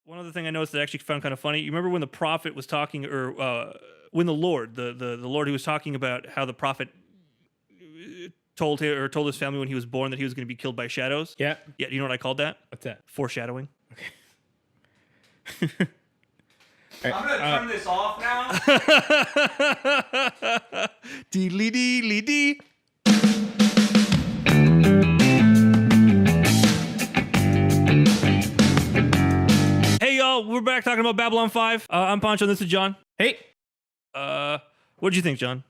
One other thing I noticed that I actually found kind of funny. You remember when the prophet was talking, or when the Lord, the Lord who was talking about how the prophet told his family when he was born that he was going to be killed by shadows? Yeah. Yeah. You know what I called that? What's that? Foreshadowing. Okay. I'm gonna turn this off now. Dee-lee-dee-lee-dee. Hey y'all, we're back talking about Babylon 5. I'm Poncho, and this is John. Hey. What'd you think, John?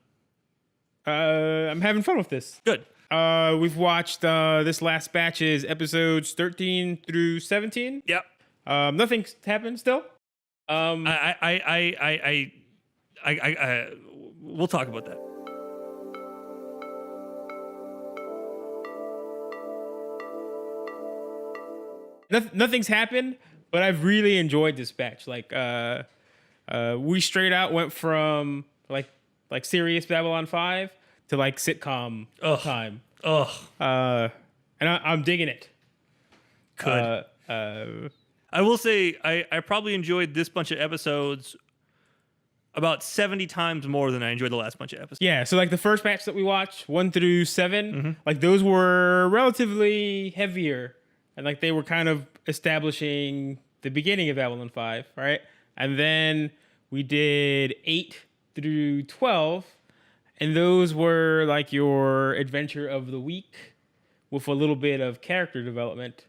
I'm having fun with this. Good. We've watched this last batch is episodes 13 through 17. Yep. Nothing's happened still. We'll talk about that. Nothing's happened, but I've really enjoyed this batch. Like, we straight out went from like serious Babylon 5 to like sitcom time. And I'm digging it. Good. I will say I probably enjoyed this bunch of episodes about 70 times more than I enjoyed the last bunch of episodes. Yeah, so like the first batch that we watched, 1 through 7, Mm-hmm. like those were relatively heavier. And like they were kind of establishing the beginning of Babylon 5, right? And then we did 8 through 12. And those were like your adventure of the week with a little bit of character development.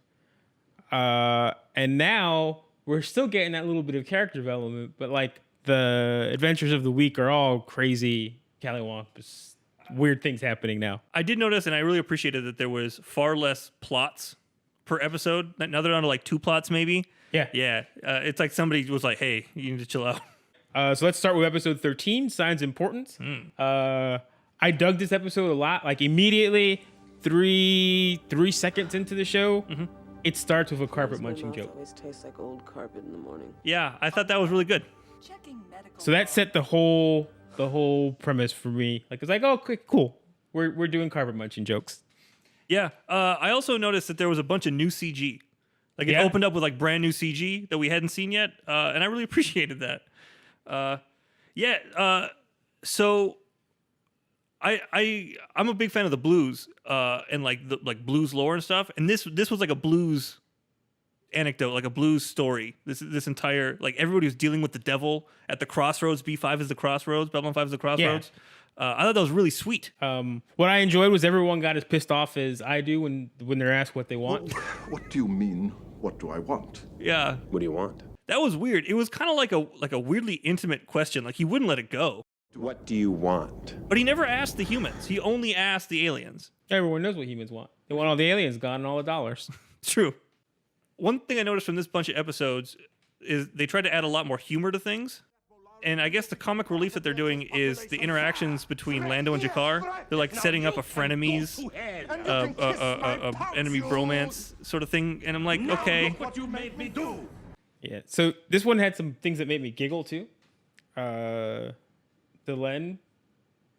And now we're still getting that little bit of character development, but like the adventures of the week are all crazy cattywampus, weird things happening now. I did notice, and I really appreciated that there was far less plots per episode. Now they're down to like 2 plots, maybe. Yeah. Yeah. It's like somebody was like, "Hey, you need to chill out." So let's start with episode 13, Signs of Importance. I dug this episode a lot. Like immediately, three seconds into the show, it starts with a carpet munching joke. Always tastes like old carpet in the morning. Yeah, I thought that was really good. So that set the whole premise for me. Like it's like, oh, cool. We're doing carpet munching jokes. Yeah. I also noticed that there was a bunch of new CG. Like it Yeah. opened up with like brand new CG that we hadn't seen yet, and I really appreciated that. So I'm a big fan of the blues and like the blues lore and stuff. And this was like a blues anecdote, like a blues story. This entire, like, everybody was dealing with the devil at the crossroads. B5 is the crossroads. Babylon 5 is the crossroads. I thought that was really sweet. What I enjoyed was everyone got as pissed off as I do when they're asked what they want. What do you mean? What do I want? Yeah, What do you want? that was weird. It was kind of like a weirdly intimate question. Like he wouldn't let it go. What do you want? But he never asked the humans. He only asked the aliens. Everyone knows what humans want. They want all the aliens gone and all the dollars. It's true. One thing I noticed from this bunch of episodes is they tried to add a lot more humor to things. And I guess the comic relief that they're doing is the interactions between Lando and Jakar. They're like setting up a frenemies, enemy bromance sort of thing. And I'm like, okay. Yeah. So this one had some things that made me giggle too. Delenn,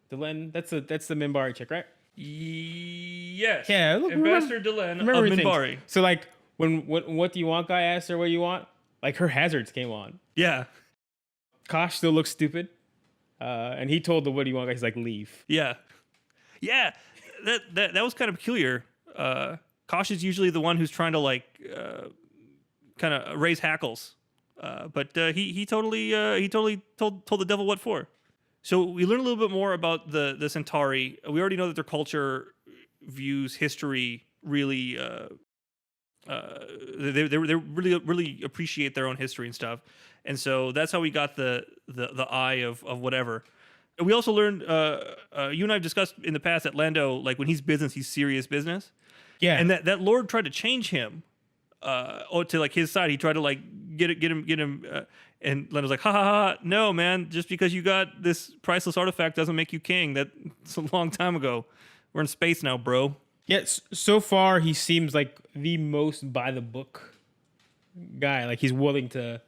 that's the Minbari chick, right? Yes. Yeah, look, Ambassador Delenn of Remember things. Minbari. So like when what do you want guy asked her what you want, like her hazards came on. Yeah. Kosh still looks stupid, and he told the what do you want guy, he's like leave. Yeah. Yeah. That was kind of peculiar. Kosh is usually the one who's trying to like kind of raise hackles. But he totally told the devil what for. So we learned a little bit more about the Centauri. We already know that their culture views history really. They really appreciate their own history and stuff, and so that's how we got the eye of whatever. And we also learned. You and I have discussed in the past that Lando, like when he's business, he's serious business. Yeah, And that Lord tried to change him. To like his side, he tried to like get him, and Lando's like, ha ha ha, no man, just because you got this priceless artifact doesn't make you king. That's a long time ago. We're in space now, bro. yeah. So far, he seems like the most by the book guy. Like he's willing to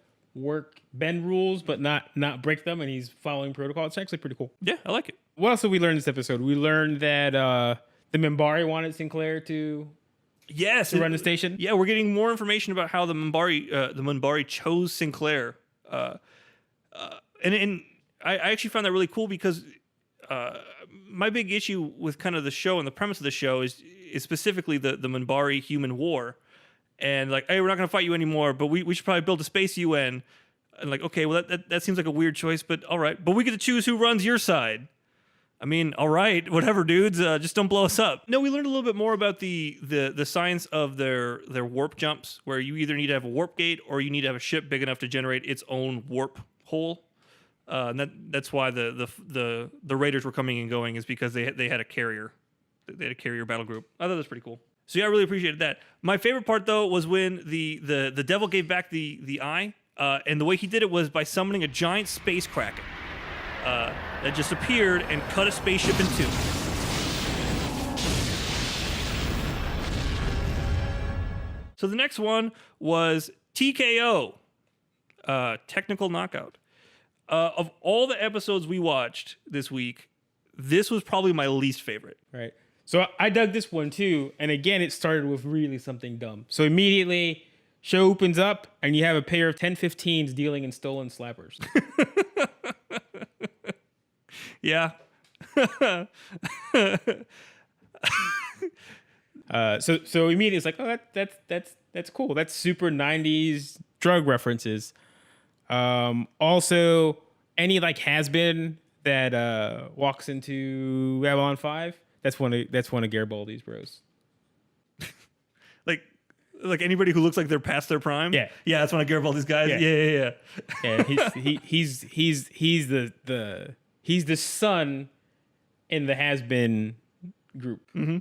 bend rules, but not break them, and he's following protocol. It's actually pretty cool. Yeah, I like it. What else did we learn this episode? We learned that the Minbari wanted Sinclair to Yes, to run the station. Yeah, we're getting more information about how the Minbari chose Sinclair, and I actually found that really cool because my big issue with kind of the show and the premise of the show is specifically the Minbari human war, and like, hey, we're not going to fight you anymore, but we should probably build a space UN, and like, okay, well that seems like a weird choice, but all right, but we get to choose who runs your side. I mean, all right, whatever, dudes. Just don't blow us up. No, we learned a little bit more about the science of their warp jumps, where you either need to have a warp gate or you need to have a ship big enough to generate its own warp hole. And that's why the Raiders were coming and going, is because they had a carrier. They had a carrier battle group. I thought that was pretty cool. So yeah, I really appreciated that. My favorite part though was when the devil gave back the eye, and the way he did it was by summoning a giant space kraken. That just appeared and cut a spaceship in two. So the next one was TKO, technical knockout. Of all the episodes we watched this week, this was probably my least favorite. Right. So I dug this one too, and again, it started with really something dumb. So immediately, show opens up, and you have a pair of 10-15s dealing in stolen slappers. Yeah. So immediately it's like, oh, that's cool. That's super 90s drug references. Also, any like has-been that walks into Babylon 5, that's one of Garibaldi's bros. Like anybody who looks like they're past their prime. Yeah, that's one of Garibaldi's guys. Yeah. Yeah, he's the son in the has-been group. Mm-hmm.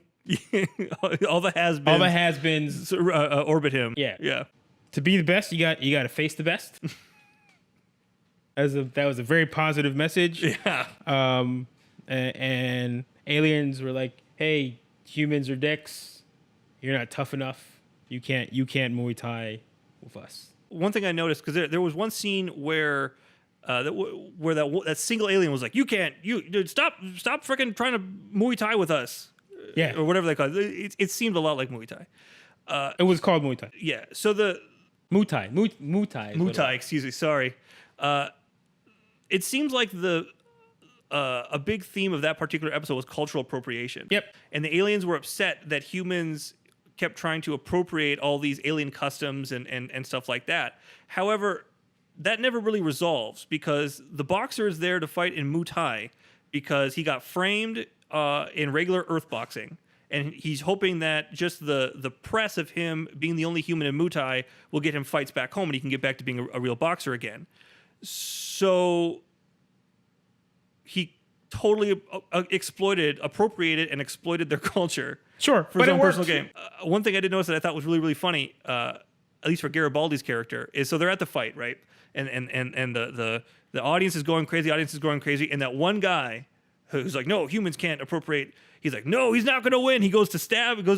All the has-beens orbit him. Yeah. To be the best, you got to face the best. That was a very positive message. Yeah. And aliens were like, "Hey, humans are dicks. You're not tough enough. You can't Muay Thai with us." One thing I noticed, because there was one scene where that single alien was like, dude, stop freaking trying to Muay Thai with us. Yeah. Or whatever they call it. It seemed a lot like Muay Thai. It was called Muay Thai. Yeah. So the Muay Thai. Muay Thai. Muay Thai, excuse me, sorry. It seems like a big theme of that particular episode was cultural appropriation. Yep. And the aliens were upset that humans kept trying to appropriate all these alien customs and stuff like that. However, that never really resolves, because the boxer is there to fight in Muay Thai because he got framed in regular earth boxing. And he's hoping that just the press of him being the only human in Muay Thai will get him fights back home and he can get back to being a real boxer again. So he totally appropriated and exploited their culture. Sure, for his own personal gain. One thing I did notice that I thought was really, really funny, at least for Garibaldi's character, is so they're at the fight, right? And the audience is going crazy. And that one guy who's like, no, humans can't appropriate. He's like, no, he's not going to win. He goes to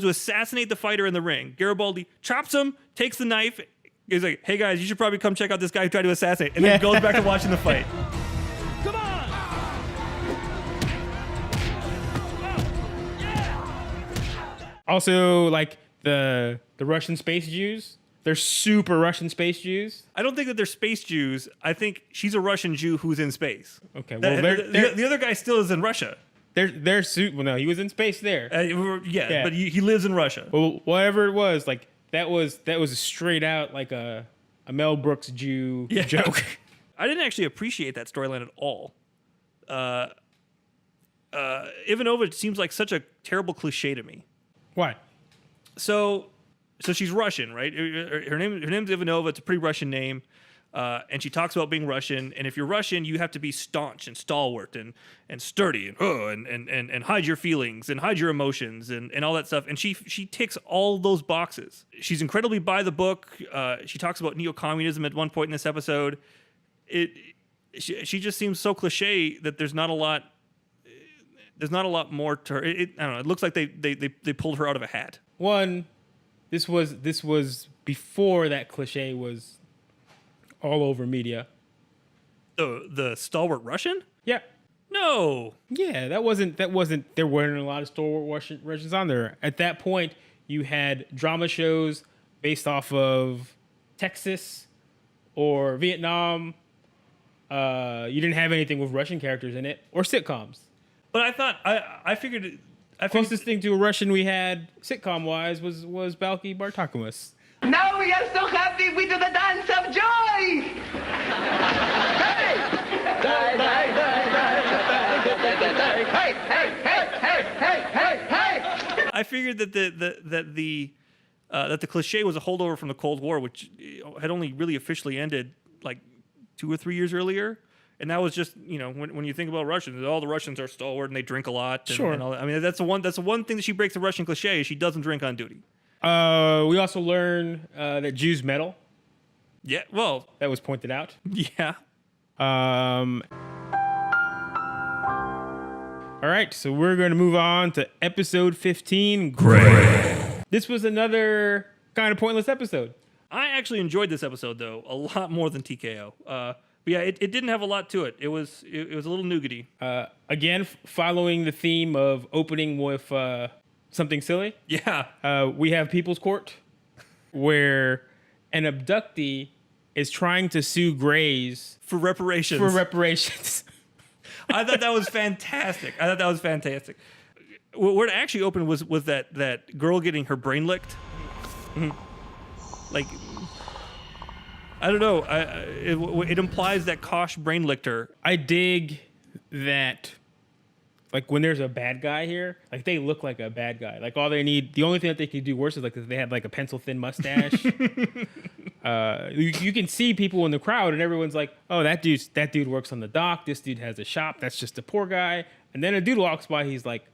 assassinate the fighter in the ring. Garibaldi chops him, takes the knife. He's like, hey guys, you should probably come check out this guy who tried to assassinate. And then goes back to watching the fight. Come on! Also, like the Russian space Jews, they're super Russian space Jews. I don't think that they're space Jews. I think she's a Russian Jew who's in space. Okay, well, the other guy still is in Russia. They're super. Well, no, he was in space there. Yeah, but he lives in Russia. Well, whatever it was, like that was straight out like a Mel Brooks Jew joke. I didn't actually appreciate that storyline at all. Ivanova seems like such a terrible cliche to me. Why? So she's Russian, right? Her name's Ivanova. It's a pretty Russian name. And she talks about being Russian. And if you're Russian, you have to be staunch and stalwart and sturdy and hide your feelings and hide your emotions and all that stuff. And she ticks all those boxes. She's incredibly by the book. She talks about neo-communism at one point in this episode. She just seems so cliche that there's not a lot more to her. I don't know. It looks like they pulled her out of a hat. One, this was before that cliche was all over media. The stalwart Russian? Yeah. No. Yeah, that wasn't. There weren't a lot of stalwart Russians on there at that point. you had drama shows based off of Texas or Vietnam. You didn't have anything with Russian characters in it or sitcoms. But I thought I figured Closest thing to a Russian we had sitcom wise was Balki Bartokomous. Now we are so happy we do the dance of joy! Hey! Die, die, die, die, die, die, die. Hey, hey, hey, hey, hey, hey, hey! I figured that the cliche was a holdover from the Cold War, which had only really officially ended like 2 or 3 years earlier. And that was just, when you think about Russians, all the Russians are stalwart and they drink a lot. And, Sure. and all that. I mean, that's the one thing that she breaks the Russian cliche is she doesn't drink on duty. We also learned that Jews meddle. Yeah, well, That was pointed out. yeah. All right, so we're going to move on to episode 15, Grail. This was another kind of pointless episode. I actually enjoyed this episode, though, a lot more than TKO. But yeah, it didn't have a lot to it. It was a little nougaty. Again, following the theme of opening with something silly. Yeah. We have People's Court, where an abductee is trying to sue Grays For reparations. I thought that was fantastic. Where it actually opened was that girl getting her brain licked. Like, I don't know. It implies that Kosh brain licked her. I dig that, like, when there's a bad guy here, like, they look like a bad guy. Like, the only thing that they could do worse is, like, if they had, like, a pencil-thin mustache. You can see people in the crowd, and everyone's like, oh, that dude works on the dock. This dude has a shop. That's just a poor guy. And then a dude walks by. He's like,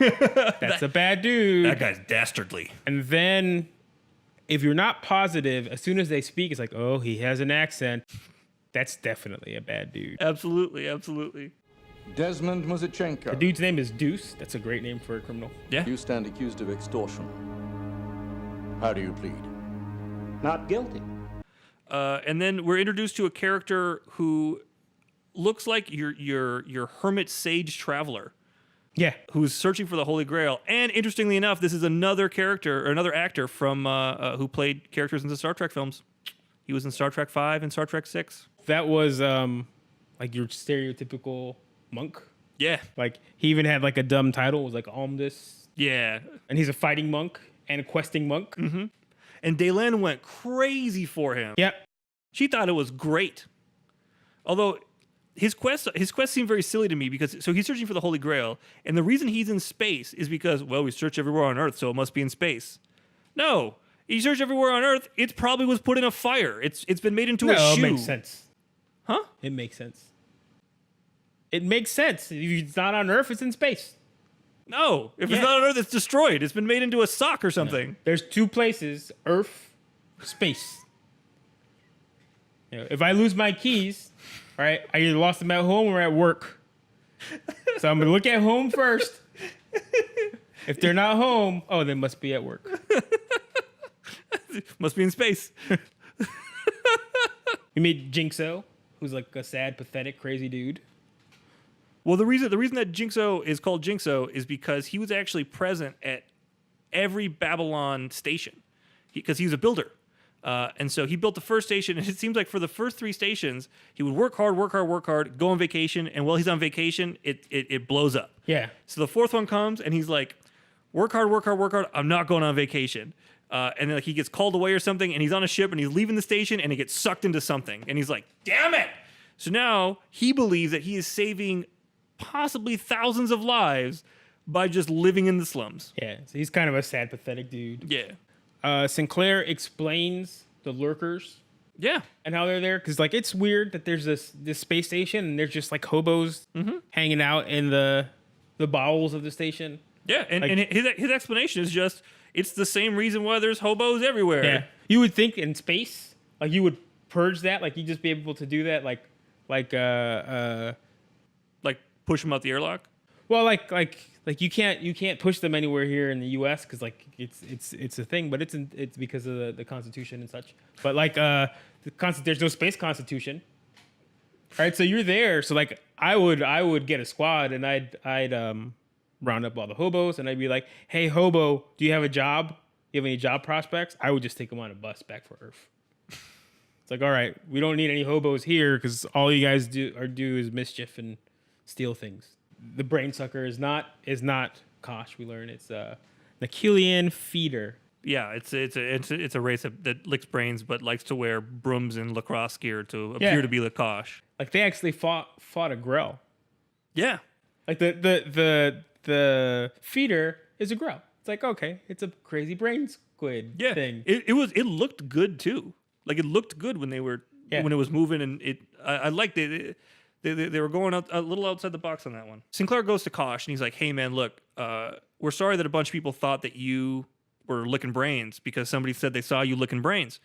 that's a bad dude. That guy's dastardly. And then, if you're not positive, as soon as they speak, it's like, oh, he has an accent. That's definitely a bad dude. Absolutely. Desmond The Muzichenko. dude's name is Deuce. That's a great name for a criminal. Yeah. You stand accused of extortion. How do you plead? Not guilty. And then we're introduced to a character who looks like your hermit sage traveler Yeah. who's searching for the Holy Grail. And interestingly enough, this is another character or another actor from who played characters in the Star Trek films. He was in Star Trek V and Star Trek VI. That was like your stereotypical monk. Yeah. Like, he even had like a dumb title. It was like Omnis. Yeah. And he's a fighting monk and a questing monk. Mm-hmm. And Daylan went crazy for him. Yep. She thought it was great. Although his quest seemed very silly to me because he's searching for the Holy Grail, and the reason he's in space is because, well, we search everywhere on Earth, so it must be in space. No, he searched everywhere on Earth. It probably was put in a fire. It's been made into a shoe. It makes sense. Huh? It makes sense. It makes sense. If it's not on Earth, it's in space. No, if Yeah. it's not on Earth, it's destroyed. It's been made into a sock or something. There's two places: Earth, space. If I lose my keys, right, I either lost them at home or at work. So I'm gonna look at home first. If they're not home, oh, they must be at work. Must be in space. We meet Jinxo, who's like a sad, pathetic, crazy dude. Well, the reason that Jinxo is called Jinxo is because he was actually present at every Babylon station because he's a builder. And so he built the first station, and it seems like for the first 3 stations, he would work hard, go on vacation, and while he's on vacation, it blows up. Yeah. So the 4th one comes, and he's like, work hard, I'm not going on vacation. And then like he gets called away or something, and he's on a ship, and he's leaving the station, and he gets sucked into something. And he's like, damn it! So now he believes that he is saving possibly thousands of lives by just living in the slums. Yeah, so he's kind of a sad, pathetic dude. Yeah. Sinclair explains the lurkers Yeah. and how they're there, because like it's weird that there's this space station and there's just like hobos hanging out in the bowels of the station. Yeah, and his explanation is just, it's the same reason why there's hobos everywhere. Yeah, you would think in space, like you would purge that, like you'd just be able to do that, like push them out the airlock. well, like you can't push them anywhere here in the U.S. because like it's a thing, but it's because of the Constitution and such. But like there's no space Constitution, right? So you're there. So like I would get a squad and I'd round up all the hobos, and I'd be like, "Hey, hobo, do you have a job? Do you have any job prospects?" I would just take them on a bus back for Earth. It's like, all right, we don't need any hobos here because all you guys do is mischief and steal things. The brain sucker is not Kosh. We learn it's a Nakilian feeder. Yeah, it's a race that licks brains but likes to wear brooms and lacrosse gear to appear to be Lakosh. Like they actually fought a Grell. Yeah, like the feeder is a Grell. It's like, okay, it's a crazy brain squid thing. It looked good too. Like it looked good when when it was moving, and I liked it. They were going out a little outside the box on that one. Sinclair goes to Kosh and he's like, "Hey man, look, we're sorry that a bunch of people thought that you were licking brains because somebody said they saw you licking brains.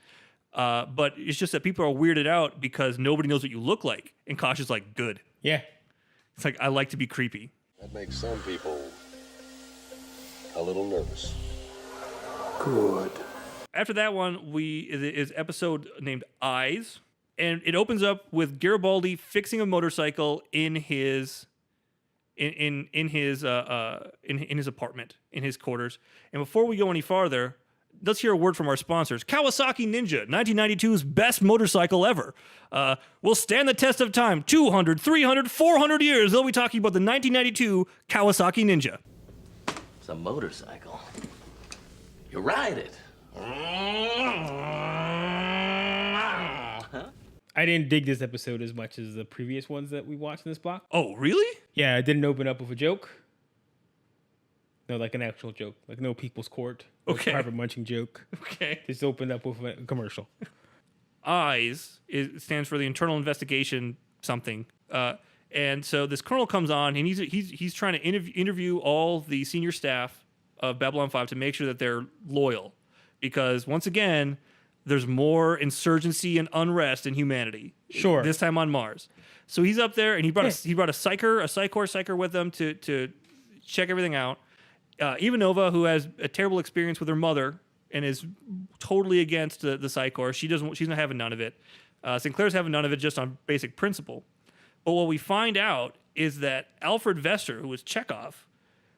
But it's just that people are weirded out because nobody knows what you look like." And Kosh is like, "Good." Yeah. It's like, I like to be creepy. That makes some people a little nervous. Good. After that one, is episode named Eyes, and it opens up with Garibaldi fixing a motorcycle in his apartment, in his quarters. And before we go any farther, let's hear a word from our sponsors. Kawasaki Ninja, 1992's best motorcycle ever. Will stand the test of time. 200, 300, 400 years. They'll be talking about the 1992 Kawasaki Ninja. It's a motorcycle. You ride it. I didn't dig this episode as much as the previous ones that we watched in this block. Oh, really? Yeah, it didn't open up with a joke. No, like an actual joke. Like no People's Court. No carpet munching joke. Okay. Just opened up with a commercial. Eyes stands for the Internal Investigation something. And so this colonel comes on, and he's trying to interview all the senior staff of Babylon 5 to make sure that they're loyal. Because once again, there's more insurgency and unrest in humanity. Sure. This time on Mars. So he's up there, and he brought a psychor with him to check everything out. Ivanova, who has a terrible experience with her mother and is totally against the psychor, she's not having none of it. Sinclair's having none of it just on basic principle. But what we find out is that Alfred Vester, who was Chekhov,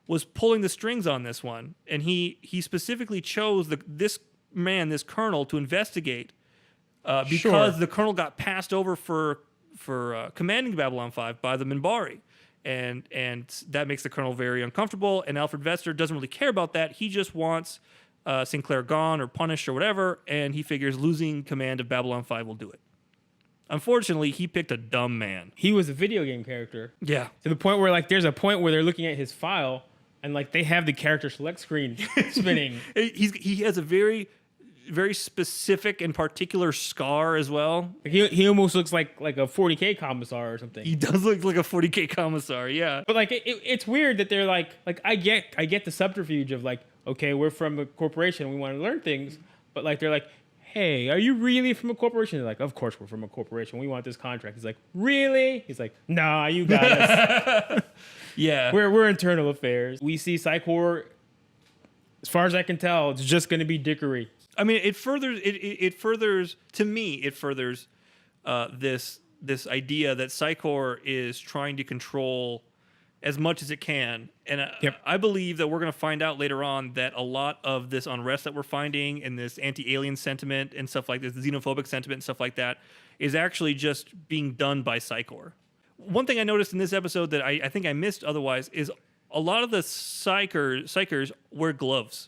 was pulling the strings on this one, and he specifically chose this colonel to investigate because the colonel got passed over for commanding Babylon 5 by the Minbari. And that makes the colonel very uncomfortable, and Alfred Vester doesn't really care about that. He just wants Sinclair gone or punished or whatever, and he figures losing command of Babylon 5 will do it. Unfortunately, he picked a dumb man. He was a video game character. Yeah. To the point where, like, there's a point where they're looking at his file, and, like, they have the character select screen spinning. He has a very, very specific and particular scar as well. He almost looks like a 40K commissar or something. He does look like a 40K commissar, yeah. But like it's weird that they're like I get the subterfuge of like, okay, we're from a corporation, we want to learn things, but like they're like, hey, are you really from a corporation? They're like, of course we're from a corporation. We want this contract. He's like, really? He's like, nah, you got us. Yeah. We're internal affairs. We see Psychor, as far as I can tell, it's just going to be dickery. I mean, it furthers this idea that Psychor is trying to control as much as it can. And I believe that we're going to find out later on that a lot of this unrest that we're finding and this anti-alien sentiment and stuff like this, the xenophobic sentiment and stuff like that, is actually just being done by Psychor. One thing I noticed in this episode that I think I missed otherwise is a lot of the psychers wear gloves.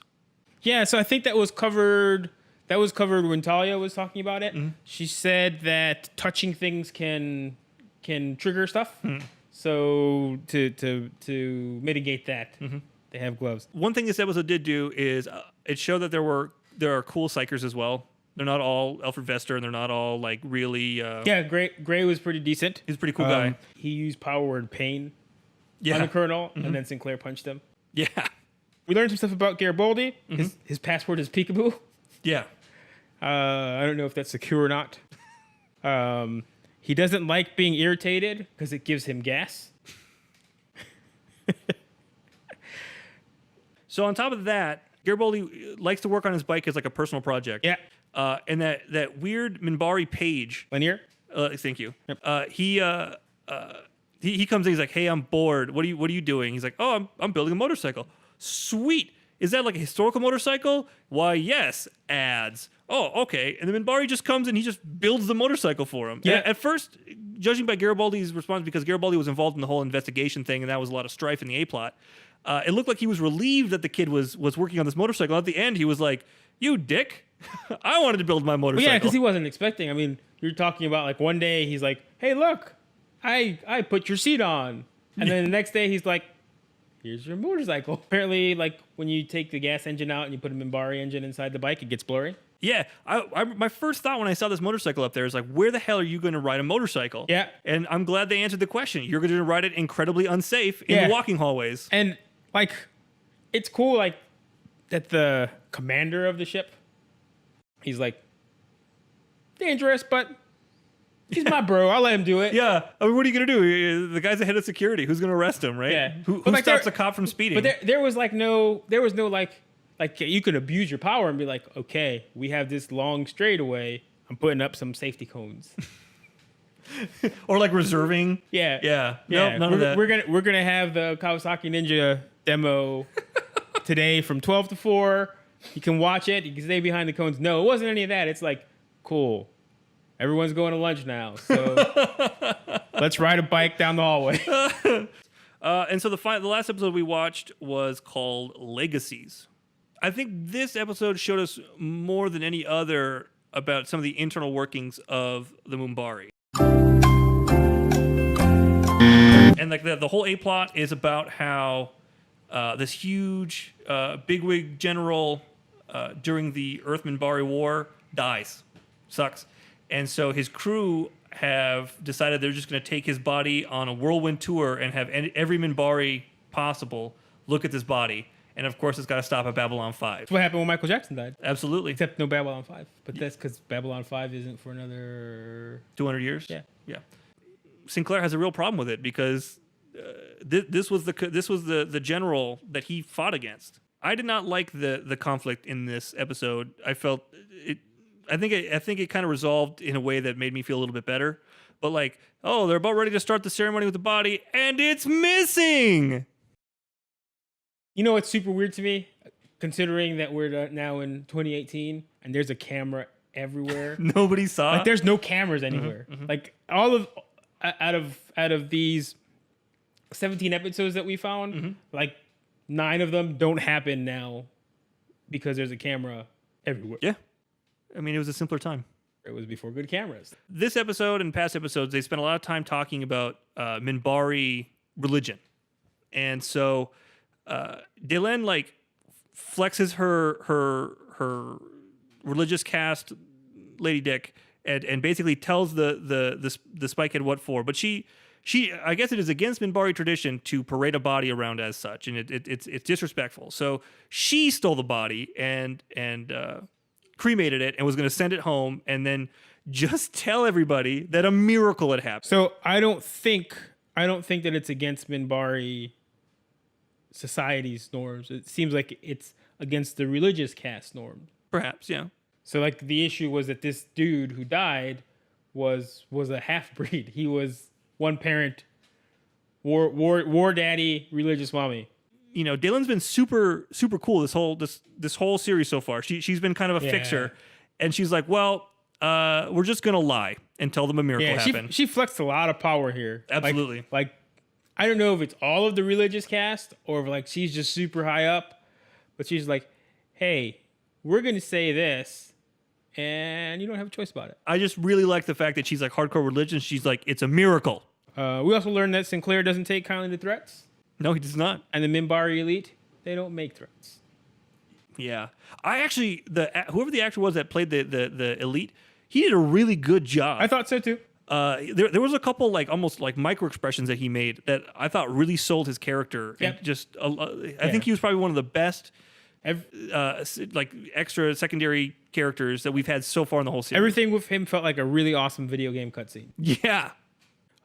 Yeah, so I think that was covered when Talia was talking about it. Mm-hmm. She said that touching things can trigger stuff. Mm-hmm. So to mitigate that, they have gloves. One thing this episode did do is it showed that there are cool psychers as well. They're not all Alfred Vester, and they're not all like really. Yeah, Gray was pretty decent. He's a pretty cool guy. He used power word pain on the colonel, and then Sinclair punched him. Yeah. We learned some stuff about Garibaldi. His password is peekaboo. Yeah. I don't know if that's secure or not. He doesn't like being irritated because it gives him gas. So on top of that, Garibaldi likes to work on his bike as like a personal project. Yeah. And that weird Minbari page. Linear? Thank you. Yep. He he comes in. He's like, "Hey, I'm bored. What are you doing?" He's like, "Oh, I'm building a motorcycle. Sweet. Is that like a historical motorcycle?" "Why, yes." Ads. "Oh, okay." And then Minbari just comes and he just builds the motorcycle for him. Yeah. At first, judging by Garibaldi's response, because Garibaldi was involved in the whole investigation thing, and that was a lot of strife in the A plot. It looked like he was relieved that the kid was working on this motorcycle. At the end, he was like, "You dick! I wanted to build my motorcycle." Well, yeah, because he wasn't expecting. I mean, you're talking about like one day he's like, "Hey, look, I put your seat on," and then the next day he's like, "Here's your motorcycle." Apparently, like when you take the gas engine out and you put a Minbari engine inside the bike, it gets blurry. Yeah, my first thought when I saw this motorcycle up there is like, where the hell are you going to ride a motorcycle? Yeah. And I'm glad they answered the question. You're going to ride it incredibly unsafe in the walking hallways. And like, it's cool, like that the commander of the ship, he's like, dangerous, but he's my bro. I'll let him do it. Yeah. I mean, what are you going to do? The guy's the head of security. Who's going to arrest him, right? Yeah. Who But, like, stops there- a cop from speeding? But there was no like you can abuse your power and be like, okay, we have this long straightaway. I'm putting up some safety cones. Or like reserving. Yeah. Yeah. Yeah. Nope, none of that. We're gonna have the Kawasaki Ninja demo today from 12 to 4. You can watch it. You can stay behind the cones. No, it wasn't any of that. It's like, cool. Everyone's going to lunch now, so let's ride a bike down the hallway. And so the last episode we watched was called Legacies. I think this episode showed us more than any other about some of the internal workings of the Minbari. And like the whole A plot is about how this huge bigwig general during the Earth Minbari War dies. Sucks. And so his crew have decided they're just going to take his body on a whirlwind tour and have every Minbari possible look at this body. And of course, it's got to stop at Babylon 5. That's what happened when Michael Jackson died. Absolutely. Except no Babylon 5. But that's because Babylon 5 isn't for another 200 years? Yeah. Yeah. Sinclair has a real problem with it because this was the general that he fought against. I did not like the conflict in this episode. I felt it. I think it kind of resolved in a way that made me feel a little bit better. But like, oh, they're about ready to start the ceremony with the body, and it's missing. You know what's super weird to me? Considering that we're now in 2018 and there's a camera everywhere. Nobody saw. Like there's no cameras anywhere. Like all of out of these 17 episodes that we found, like 9 of them don't happen now because there's a camera everywhere. Yeah. I mean, it was a simpler time. It was before good cameras. This episode and past episodes, they spent a lot of time talking about Minbari religion. And so Delenn like flexes her religious caste lady dick and basically tells the spikehead what for. But she I guess it is against Minbari tradition to parade a body around as such, and it's disrespectful. So she stole the body and cremated it and was going to send it home and then just tell everybody that a miracle had happened. So I don't think that it's against Minbari society's norms. It seems like it's against the religious caste norms. Perhaps, yeah. So like the issue was that this dude who died was a half-breed. He was one parent, war daddy, religious mommy. You know, Dalen's been super cool this whole series so far. She's been kind of a fixer, and she's like, well, we're just gonna lie and tell them a miracle happened. She flexed a lot of power here. Absolutely. Like I don't know if it's all of the religious caste or if like she's just super high up, but she's like, hey, we're gonna say this, and you don't have a choice about it. I just really like the fact that she's like hardcore religion. She's like, it's a miracle. We also learned that Sinclair doesn't take kindly to threats. No, he does not. And the Minbari elite, they don't make threats. Yeah, I actually whoever the actor was that played the elite, he did a really good job. I thought so too. There was a couple like almost like micro expressions that he made that I thought really sold his character. Yep. And just I think he was probably one of the best like extra secondary characters that we've had so far in the whole series. Everything with him felt like a really awesome video game cutscene. Yeah.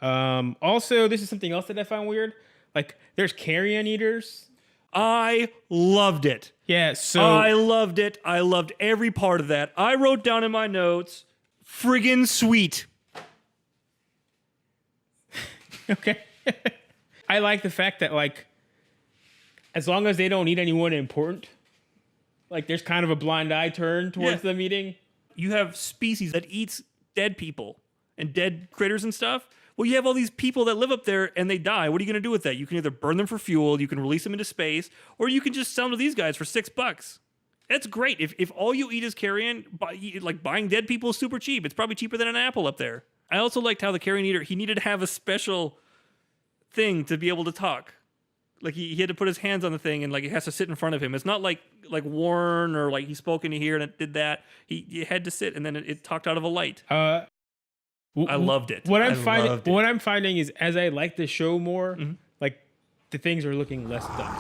Also, this is something else that I found weird. Like, there's carrion eaters. I loved it. Yeah, so I loved it. I loved every part of that. I wrote down in my notes, friggin' sweet. Okay. I like the fact that, like, as long as they don't eat anyone important, like, there's kind of a blind eye turn towards the meeting. You have species that eats dead people and dead critters and stuff. Well, you have all these people that live up there and they die. What are you going to do with that? You can either burn them for fuel, you can release them into space, or you can just sell them to these guys for $6. That's great. If all you eat is carrion, like buying dead people is super cheap. It's probably cheaper than an apple up there. I also liked how the carrion eater, he needed to have a special thing to be able to talk. Like he had to put his hands on the thing and like it has to sit in front of him. It's not like Warren or like he spoke into here and it did that. He had to sit and then it talked out of a light. I loved it. What I'm finding is as I like the show more, like the things are looking less dumb.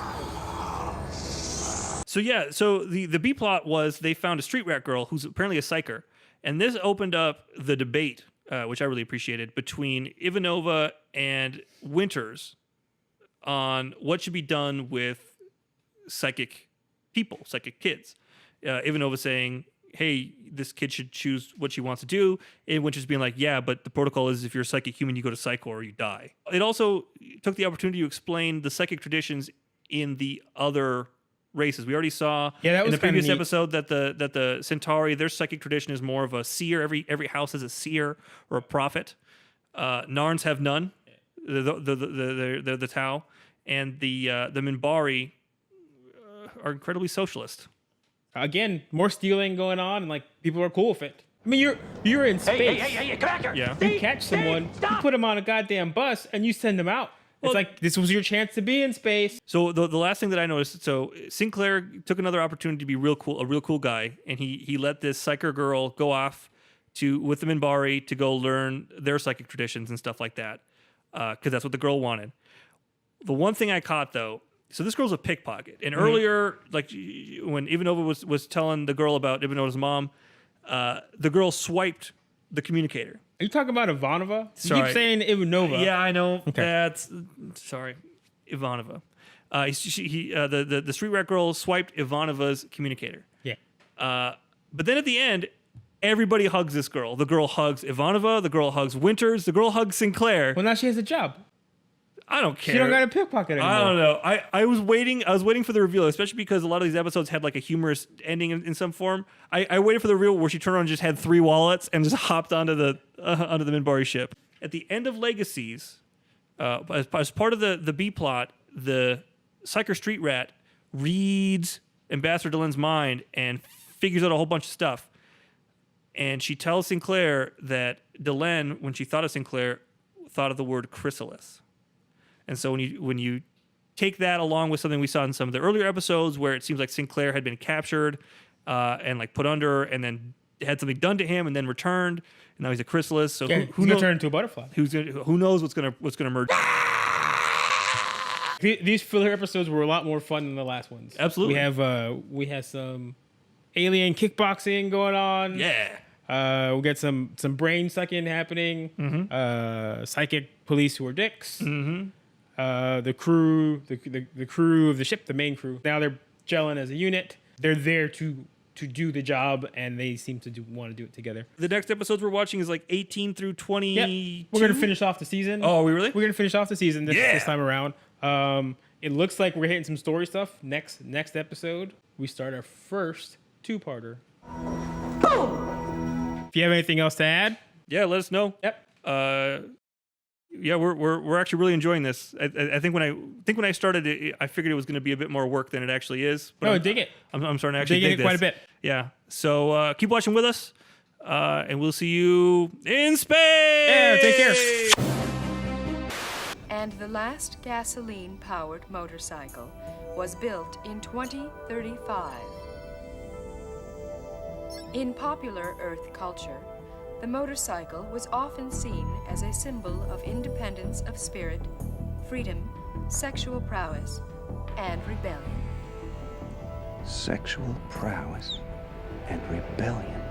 So the B plot was they found a street rat girl who's apparently a psyker, and this opened up the debate, which I really appreciated, between Ivanova and Winters on what should be done with psychic people, psychic kids. Ivanova saying, hey, this kid should choose what she wants to do. And Winters being like, yeah, but the protocol is if you're a psychic human, you go to psycho or you die. It also took the opportunity to explain the psychic traditions in the other races. We already saw in the previous episode that the Centauri, their psychic tradition is more of a seer. Every house has a seer or a prophet. Narns have none. The Tau, and the Minbari are incredibly socialist. Again, more stealing going on, and like people are cool with it. I mean, you're in space. Hey, cracker! Yeah. You catch someone, you put them on a goddamn bus, and you send them out. It's like this was your chance to be in space. So the last thing that I noticed, so Sinclair took another opportunity to be a real cool guy, and he let this psyker girl go off with the Minbari to go learn their psychic traditions and stuff like that. Because that's what the girl wanted. The one thing I caught, though, so this girl's a pickpocket. And earlier, like when Ivanova was telling the girl about Ivanova's mom, the girl swiped the communicator. Are you talking about Ivanova? Sorry. You keep saying Ivanova. Yeah, I know. Okay. Sorry, Ivanova. The street rat girl swiped Ivanova's communicator. Yeah. But then at the end, everybody hugs this girl. The girl hugs Ivanova. The girl hugs Winters. The girl hugs Sinclair. Well, now she has a job. I don't care. She don't got a pickpocket anymore. I don't know. I was waiting for the reveal, especially because a lot of these episodes had like a humorous ending in some form. I waited for the reveal where she turned around and just had 3 wallets and just hopped onto the Minbari ship. At the end of Legacies, as part of the B plot, the Psyker Street Rat reads Ambassador Delen's mind and figures out a whole bunch of stuff. And she tells Sinclair that Delen, when she thought of Sinclair, thought of the word chrysalis. And so when you take that along with something we saw in some of the earlier episodes where it seems like Sinclair had been captured and like put under and then had something done to him and then returned, and now he's a chrysalis. So yeah, who's gonna turn into a butterfly? Who knows what's gonna merge? These filler episodes were a lot more fun than the last ones. Absolutely. We have some alien kickboxing going on. Yeah. We got some brain sucking happening. Mm-hmm. Psychic police who are dicks. Mm-hmm. The crew, the crew of the ship, the main crew. Now they're gelling as a unit. They're there to do the job, and they seem to want to do it together. The next episodes we're watching is like 18 through 20. Yep. We're gonna finish off the season. Oh, are we really? We're gonna finish off the season this time around. It looks like we're hitting some story stuff. Next episode, we start our first 2-parter. If you have anything else to add, yeah, let us know. Yep. Yeah, we're actually really enjoying this. I think when I started it, I figured it was going to be a bit more work than it actually is. But dig it. I'm starting to actually dig it quite a bit. Yeah. So keep watching with us, and we'll see you in space. Yeah. Take care. And the last gasoline-powered motorcycle was built in 2035. In popular Earth culture, the motorcycle was often seen as a symbol of independence of spirit, freedom, sexual prowess, and rebellion. Sexual prowess and rebellion.